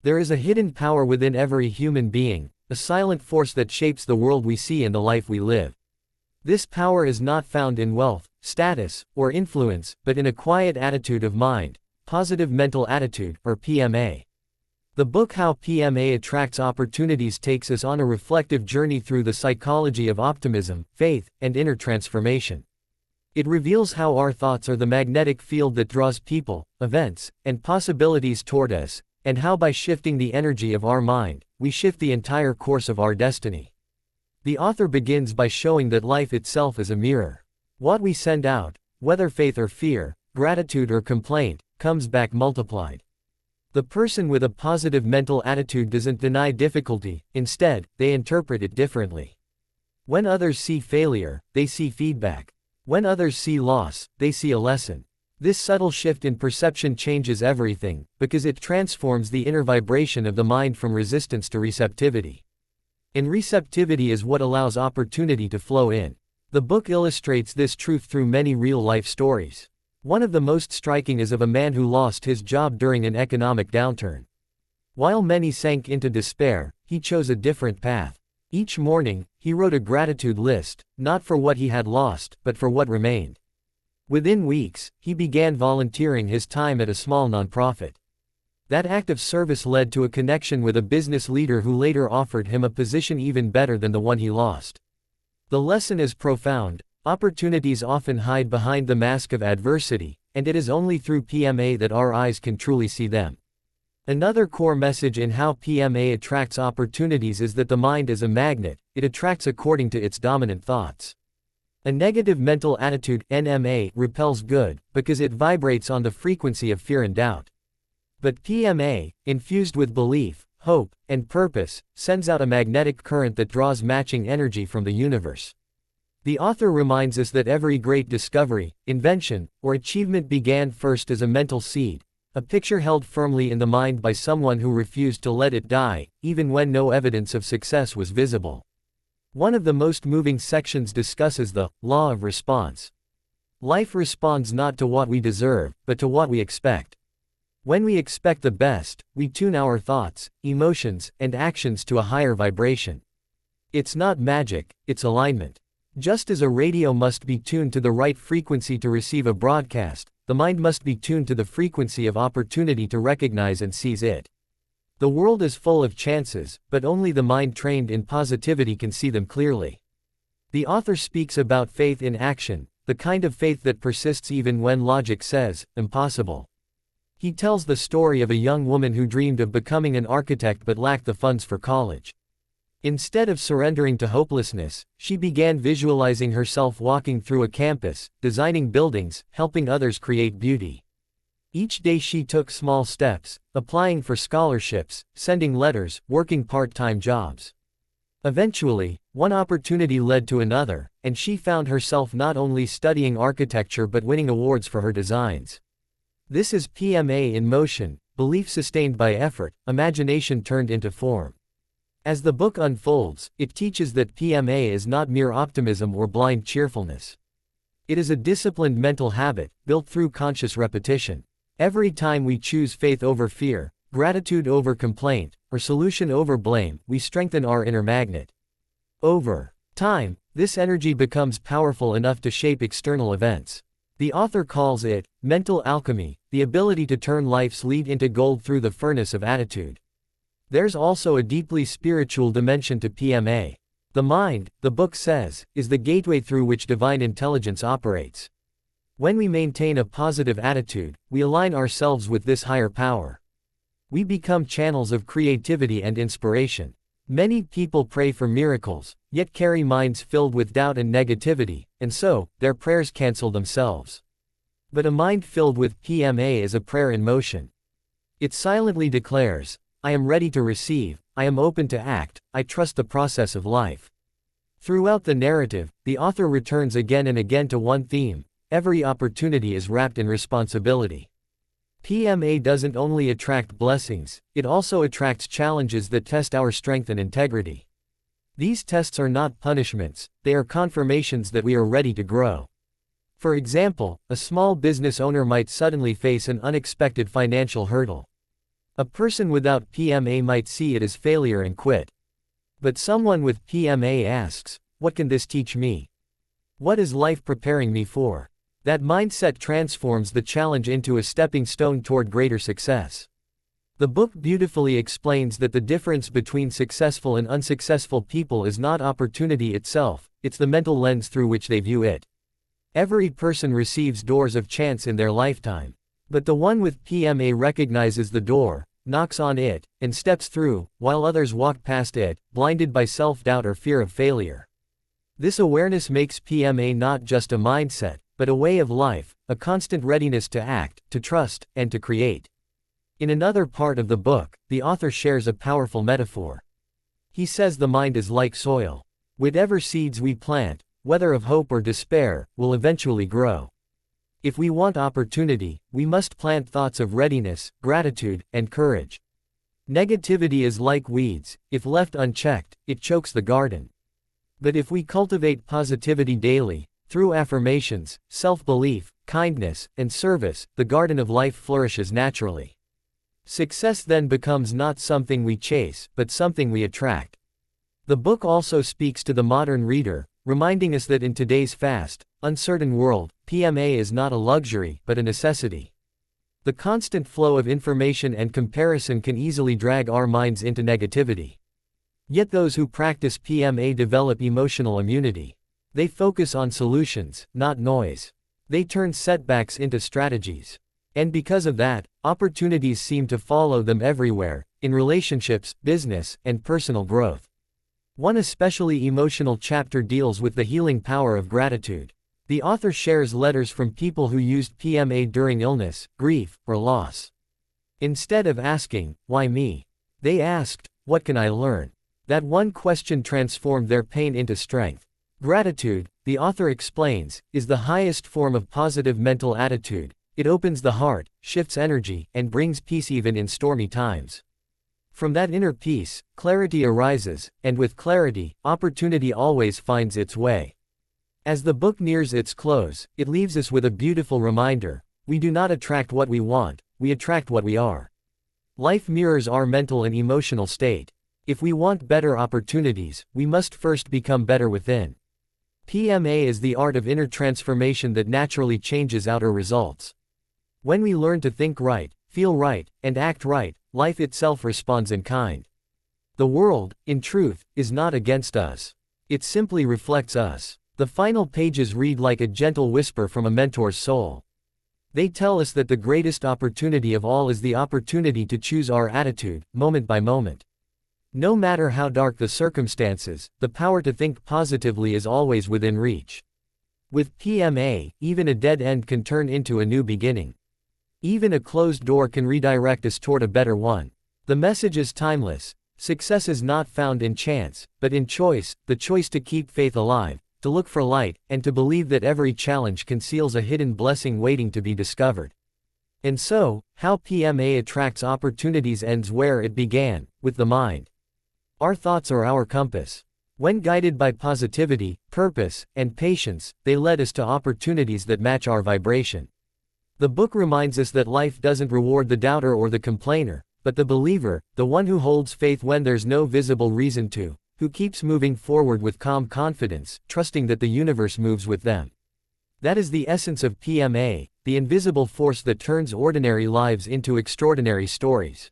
There is a hidden power within every human being, a silent force that shapes the world we see and the life we live. This power is not found in wealth, status, or influence, but in a quiet attitude of mind, positive mental attitude, or PMA. The book How PMA Attracts Opportunities takes us on a reflective journey through the psychology of optimism, faith, and inner transformation. It reveals how our thoughts are the magnetic field that draws people, events, and possibilities toward us, and how by shifting the energy of our mind, we shift the entire course of our destiny. The author begins by showing that life itself is a mirror. What we send out, whether faith or fear, gratitude or complaint, comes back multiplied. The person with a positive mental attitude doesn't deny difficulty, instead, they interpret it differently. When others see failure, they see feedback. When others see loss, they see a lesson. This subtle shift in perception changes everything, because it transforms the inner vibration of the mind from resistance to receptivity. And receptivity is what allows opportunity to flow in. The book illustrates this truth through many real-life stories. One of the most striking is of a man who lost his job during an economic downturn. While many sank into despair, he chose a different path. Each morning, he wrote a gratitude list, not for what he had lost, but for what remained. Within weeks, he began volunteering his time at a small nonprofit. That act of service led to a connection with a business leader who later offered him a position even better than the one he lost. The lesson is profound. Opportunities often hide behind the mask of adversity, and it is only through PMA that our eyes can truly see them. Another core message in How PMA Attracts Opportunities is that the mind is a magnet, it attracts according to its dominant thoughts. A negative mental attitude, NMA, repels good, because it vibrates on the frequency of fear and doubt. But PMA, infused with belief, hope, and purpose, sends out a magnetic current that draws matching energy from the universe. The author reminds us that every great discovery, invention, or achievement began first as a mental seed, a picture held firmly in the mind by someone who refused to let it die, even when no evidence of success was visible. One of the most moving sections discusses the law of response. Life responds not to what we deserve, but to what we expect. When we expect the best, we tune our thoughts, emotions, and actions to a higher vibration. It's not magic, it's alignment. Just as a radio must be tuned to the right frequency to receive a broadcast, the mind must be tuned to the frequency of opportunity to recognize and seize it. The world is full of chances, but only the mind trained in positivity can see them clearly. The author speaks about faith in action, the kind of faith that persists even when logic says, impossible. He tells the story of a young woman who dreamed of becoming an architect but lacked the funds for college. Instead of surrendering to hopelessness, she began visualizing herself walking through a campus, designing buildings, helping others create beauty. Each day she took small steps, applying for scholarships, sending letters, working part-time jobs. Eventually, one opportunity led to another, and she found herself not only studying architecture but winning awards for her designs. This is PMA in motion, belief sustained by effort, imagination turned into form. As the book unfolds, it teaches that PMA is not mere optimism or blind cheerfulness. It is a disciplined mental habit, built through conscious repetition. Every time we choose faith over fear, gratitude over complaint, or solution over blame, we strengthen our inner magnet. Over time, this energy becomes powerful enough to shape external events. The author calls it mental alchemy, the ability to turn life's lead into gold through the furnace of attitude. There's also a deeply spiritual dimension to PMA. The mind, the book says, is the gateway through which divine intelligence operates. When we maintain a positive attitude, we align ourselves with this higher power. We become channels of creativity and inspiration. Many people pray for miracles, yet carry minds filled with doubt and negativity, and so, their prayers cancel themselves. But a mind filled with PMA is a prayer in motion. It silently declares, I am ready to receive, I am open to act, I trust the process of life. Throughout the narrative, the author returns again and again to one theme: every opportunity is wrapped in responsibility. PMA doesn't only attract blessings, it also attracts challenges that test our strength and integrity. These tests are not punishments, they are confirmations that we are ready to grow. For example, a small business owner might suddenly face an unexpected financial hurdle. A person without PMA might see it as failure and quit. But someone with PMA asks, what can this teach me? What is life preparing me for? That mindset transforms the challenge into a stepping stone toward greater success. The book beautifully explains that the difference between successful and unsuccessful people is not opportunity itself, it's the mental lens through which they view it. Every person receives doors of chance in their lifetime. But the one with PMA recognizes the door, knocks on it, and steps through, while others walk past it, blinded by self-doubt or fear of failure. This awareness makes PMA not just a mindset, but a way of life, a constant readiness to act, to trust, and to create. In another part of the book, the author shares a powerful metaphor. He says the mind is like soil. Whatever seeds we plant, whether of hope or despair, will eventually grow. If we want opportunity, we must plant thoughts of readiness, gratitude, and courage. Negativity is like weeds, if left unchecked, it chokes the garden. But if we cultivate positivity daily, through affirmations, self-belief, kindness, and service, the garden of life flourishes naturally. Success then becomes not something we chase, but something we attract. The book also speaks to the modern reader, reminding us that in today's fast, uncertain world, PMA is not a luxury, but a necessity. The constant flow of information and comparison can easily drag our minds into negativity. Yet those who practice PMA develop emotional immunity. They focus on solutions, not noise. They turn setbacks into strategies. And because of that, opportunities seem to follow them everywhere, in relationships, business, and personal growth. One especially emotional chapter deals with the healing power of gratitude. The author shares letters from people who used PMA during illness, grief, or loss. Instead of asking, "Why me?" they asked, "What can I learn?" That one question transformed their pain into strength. Gratitude, the author explains, is the highest form of positive mental attitude. It opens the heart, shifts energy, and brings peace even in stormy times. From that inner peace, clarity arises, and with clarity, opportunity always finds its way. As the book nears its close, it leaves us with a beautiful reminder: we do not attract what we want, we attract what we are. Life mirrors our mental and emotional state. If we want better opportunities, we must first become better within. PMA is the art of inner transformation that naturally changes outer results. When we learn to think right, feel right, and act right, life itself responds in kind. The world, in truth, is not against us. It simply reflects us. The final pages read like a gentle whisper from a mentor's soul. They tell us that the greatest opportunity of all is the opportunity to choose our attitude, moment by moment. No matter how dark the circumstances, the power to think positively is always within reach. With PMA, even a dead end can turn into a new beginning. Even a closed door can redirect us toward a better one. The message is timeless. Success is not found in chance, but in choice, the choice to keep faith alive, to look for light, and to believe that every challenge conceals a hidden blessing waiting to be discovered. And so, how PMA attracts opportunities ends where it began, with the mind. Our thoughts are our compass. When guided by positivity, purpose, and patience, they lead us to opportunities that match our vibration. The book reminds us that life doesn't reward the doubter or the complainer, but the believer, the one who holds faith when there's no visible reason to, who keeps moving forward with calm confidence, trusting that the universe moves with them. That is the essence of PMA, the invisible force that turns ordinary lives into extraordinary stories.